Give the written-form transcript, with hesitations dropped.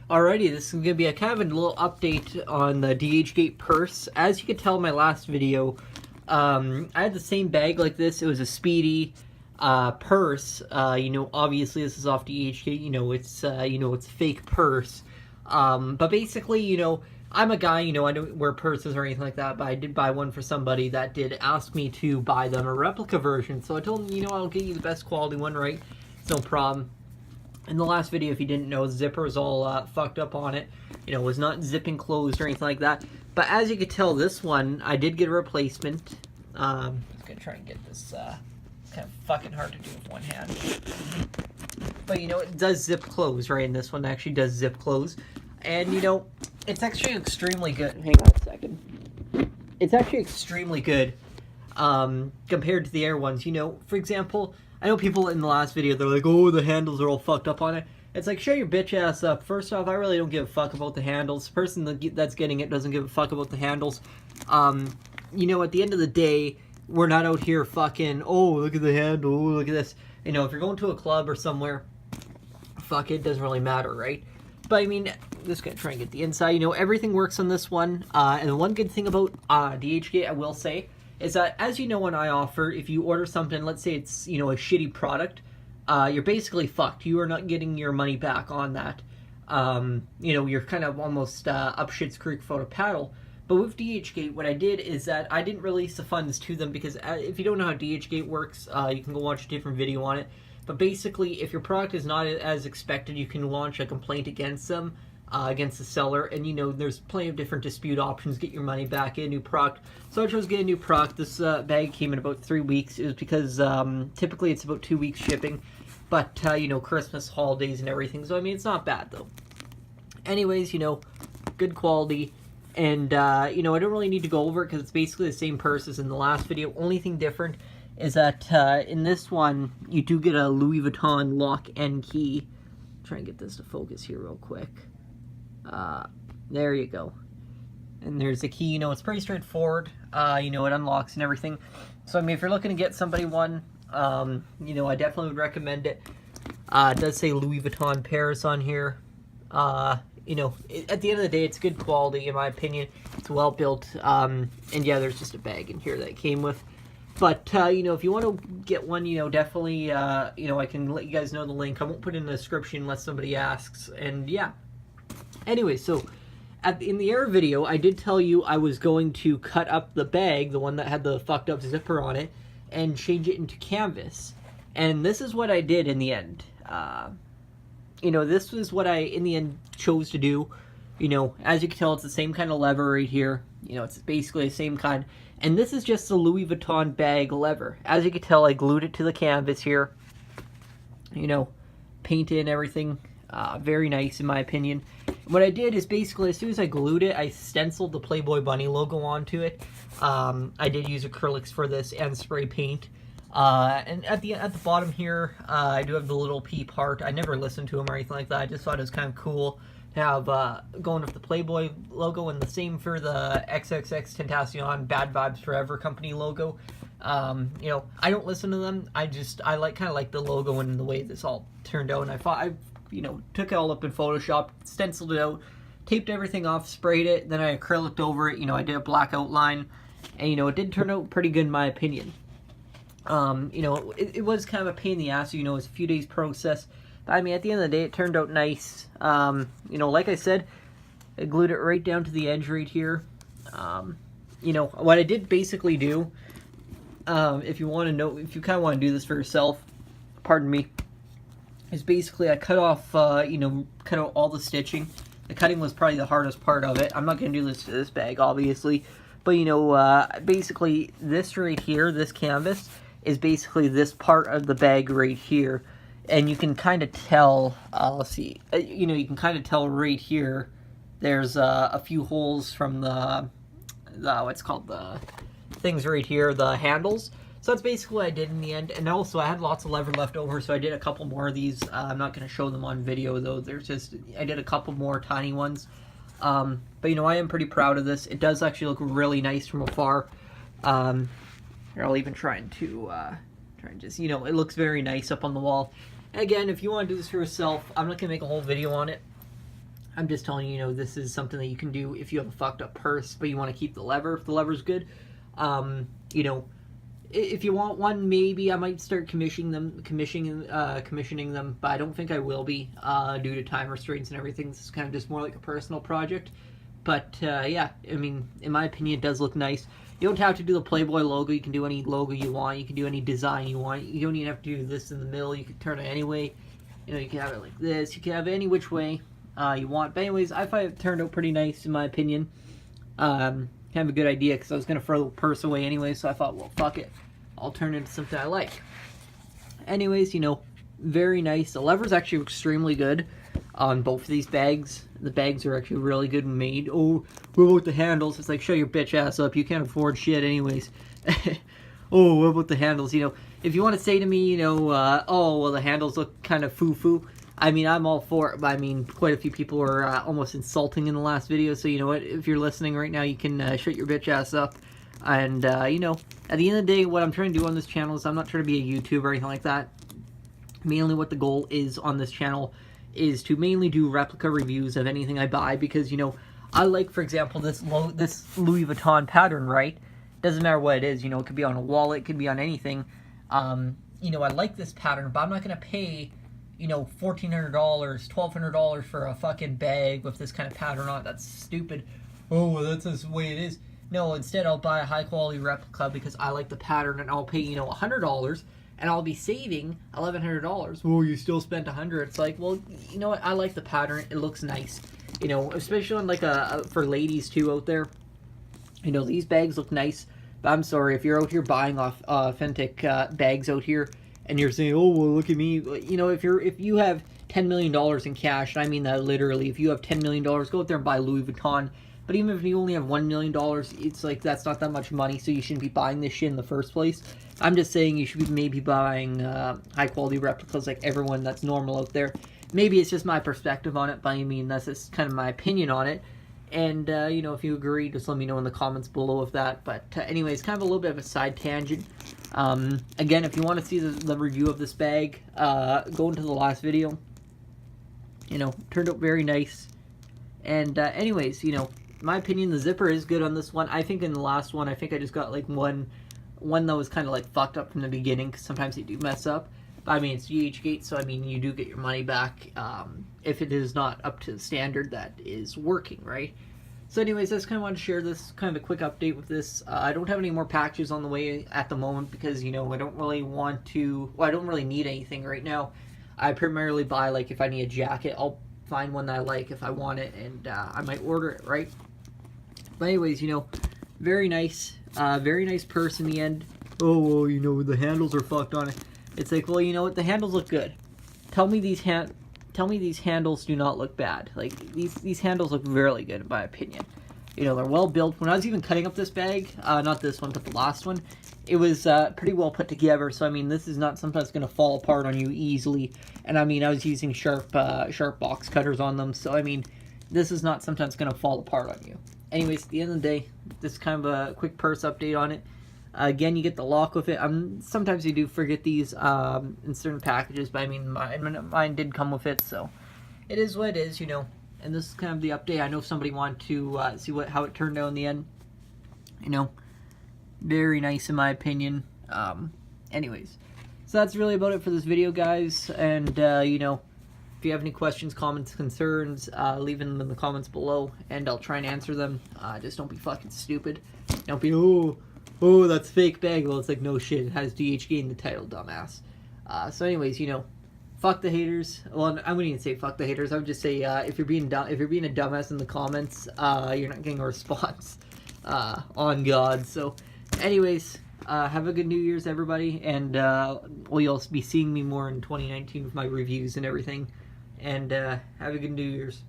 Alrighty, this is going to be a kind of a little update on the DHGate purse. As you could tell in my last video, I had the same bag like this. It was a Speedy purse. Obviously this is off DHGate. It's a fake purse. But basically, I'm a guy. I don't wear purses or anything like that. But I did buy one for somebody that did ask me to buy them a replica version. So I told him, I'll get you the best quality one, right? It's no problem. In the last video, if you didn't know, the zipper was all fucked up on it. Was not zipping closed or anything like that. But as you could tell, this one, I did get a replacement. I'm just going to try and get this kind of fucking hard to do with one hand. But, it does zip close, right? And this one actually does zip close. And, it's actually extremely good. Hang on a second. It's actually extremely good compared to the air ones. For example, I know people in the last video, they're like, oh, the handles are all fucked up on it. It's like, shut your bitch ass up. First off, I really don't give a fuck about the handles. The person that's getting it doesn't give a fuck about the handles. At the end of the day, we're not out here fucking, oh, look at the handle, oh, look at this. If you're going to a club or somewhere, fuck it, doesn't really matter, right? But I mean, just gonna try and get the inside. Everything works on this one. And the one good thing about DHGate, I will say, is that, as when I offer, if you order something, let's say it's, a shitty product, you're basically fucked. You are not getting your money back on that. You're kind of almost up shit's creek without a paddle. But with DHGate, what I did is that I didn't release the funds to them because if you don't know how DHGate works, you can go watch a different video on it. But basically, if your product is not as expected, you can launch a complaint against them. Against the seller, and there's plenty of different dispute options. Get your money back, get a new product. So I chose get a new product. This bag came in about 3 weeks. It was because typically it's about 2 weeks shipping, but Christmas, holidays, and everything. So I mean, it's not bad though. Anyways, good quality, and I don't really need to go over it because it's basically the same purse as in the last video. Only thing different is that in this one you do get a Louis Vuitton lock and key. Try and get this to focus here real quick. There you go. And there's the key. It's pretty straightforward. It unlocks and everything. So I mean, if you're looking to get somebody one, I definitely would recommend it. It does say Louis Vuitton Paris on here. At the end of the day, it's good quality in my opinion. It's well built. And yeah, there's just a bag in here that it came with. But, if you want to get one, definitely, I can let you guys know the link. I won't put it in the description unless somebody asks. And yeah. Anyway, so in the air video, I did tell you I was going to cut up the bag, the one that had the fucked up zipper on it, and change it into canvas. And this is what I did in the end. This was what I, in the end, chose to do. As you can tell, it's the same kind of lever right here. It's basically the same kind. And this is just the Louis Vuitton bag lever. As you can tell, I glued it to the canvas here. Painted and everything. Very nice in my opinion. What I did is basically, as soon as I glued it, I stenciled the Playboy Bunny logo onto it. I did use acrylics for this and spray paint. And at the bottom here, I do have the little peep heart. I never listened to them or anything like that. I just thought it was kind of cool to have going with the Playboy logo, and the same for the XXX Tentacion Bad Vibes Forever company logo. I don't listen to them. I kind of like the logo and the way this all turned out. And I took it all up in Photoshop, stenciled it out, taped everything off, sprayed it, then I acryliced over it. I did a black outline, and it did turn out pretty good in my opinion. It was kind of a pain in the ass. It was a few days process. But I mean, at the end of the day, it turned out nice. Like I said, I glued it right down to the edge right here. What I did basically do, if you kind of want to do this for yourself, pardon me, is basically I cut off, cut out all the stitching. The cutting was probably the hardest part of it. I'm not going to do this to this bag, obviously. But, basically, this right here, this canvas, is basically this part of the bag right here. And you can kind of tell, let's see, you can kind of tell right here, there's a few holes from the what's called the things right here, the handles. So that's basically what I did in the end. And also, I had lots of leather left over, so I did a couple more of these. I'm not going to show them on video, though. I did a couple more tiny ones. But, I am pretty proud of this. It does actually look really nice from afar. I'll even try and just, it looks very nice up on the wall. Again, if you want to do this for yourself, I'm not going to make a whole video on it. I'm just telling you, you know, this is something that you can do if you have a fucked up purse, but you want to keep the lever. If the lever's good, you know, if you want one, maybe I might start commissioning them, but I don't think I will be due to time restraints and everything. This is kind of just more like a personal project. But yeah, I mean, in my opinion, it does look nice. You don't have to do the Playboy logo. You can do any logo you want. You can do any design you want. You don't even have to do this in the middle. You can turn it any way. You know, you can have it like this. You can have it any which way you want. But anyways, I find it turned out pretty nice in my opinion. Kind of a good idea because I was going to throw the purse away anyway, so I thought, well, fuck it. I'll turn it into something I like. Anyways, you know, very nice. The lever's actually extremely good on both of these bags. The bags are actually really good made. Oh, what about the handles? It's like, shut your bitch ass up. You can't afford shit anyways. Oh, what about the handles? You know, if you want to say to me, you know, oh, well, the handles look kind of foo-foo. I mean, I'm all for it, but I mean, quite a few people were almost insulting in the last video, so you know what, if you're listening right now, you can shut your bitch ass up. And, you know, at the end of the day, what I'm trying to do on this channel is I'm not trying to be a YouTuber or anything like that. Mainly what the goal is on this channel is to mainly do replica reviews of anything I buy, because, you know, I like, for example, this Louis Vuitton pattern, right? Doesn't matter what it is, you know, it could be on a wallet, it could be on anything. You know, I like this pattern, but I'm not going to pay, you know, $1,400, $1,200 for a fucking bag with this kind of pattern on it. That's stupid. Oh, well, that's just the way it is. No, instead I'll buy a high quality replica because I like the pattern, and I'll pay, you know, $100, and I'll be saving $1,100. Oh, you still spent $100. It's like, well, you know what? I like the pattern. It looks nice. You know, especially on like for ladies too out there. You know, these bags look nice. But I'm sorry, if you're out here buying off authentic bags out here, and you're saying, oh, well, look at me. You know, if you have $10 million in cash, and I mean that literally, if you have $10 million, go out there and buy Louis Vuitton. But even if you only have $1 million, it's like, that's not that much money, so you shouldn't be buying this shit in the first place. I'm just saying you should be maybe buying high-quality replicas like everyone that's normal out there. Maybe it's just my perspective on it, but I mean, that's just kind of my opinion on it. And, you know, if you agree, just let me know in the comments below of that. But anyways, kind of a little bit of a side tangent. Again, if you want to see the review of this bag, go into the last video. You know, turned out very nice. And anyways, you know, in my opinion, the zipper is good on this one. I think in the last one, I think I just got like one that was kind of like fucked up from the beginning, because sometimes they do mess up. But I mean, it's DHGate, so I mean, you do get your money back if it is not up to the standard that is working, right? So anyways, I just kind of wanted to share this, kind of a quick update with this. I don't have any more packages on the way at the moment because, you know, I don't really want to, well, I don't really need anything right now. I primarily buy, like, if I need a jacket, I'll find one that I like if I want it, and I might order it, right? But anyways, you know, very nice purse in the end. Oh, well, you know, the handles are fucked on it. It's like, well, you know what, the handles look good. Tell me these handles do not look bad. Like, these handles look really good in my opinion. You know, they're well built. When I was even cutting up this bag, not this one, but the last one, it was pretty well put together. So I mean, this is not something that's going to fall apart on you easily. And I mean, I was using sharp box cutters on them. So I mean, this is not something that's going to fall apart on you. Anyways, at the end of the day, this is kind of a quick purse update on it. Again, you get the lock with it. Sometimes you do forget these in certain packages, but I mean, mine did come with it, so it is what it is, you know. And this is kind of the update. I know somebody wanted to see how it turned out in the end. You know, very nice in my opinion. Anyways, so that's really about it for this video, guys. And you know, if you have any questions, comments, concerns, leave them in the comments below, and I'll try and answer them. Just don't be fucking stupid. Don't be, oh, that's fake bag. Well, it's like, no shit, it has DHGate in the title, dumbass. So anyways, you know, fuck the haters. Well, I wouldn't even say fuck the haters. I would just say, if you're being a dumbass in the comments, you're not getting a response, on God. So anyways, have a good New Year's, everybody, and well, you'll be seeing me more in 2019 with my reviews and everything, and have a good New Year's.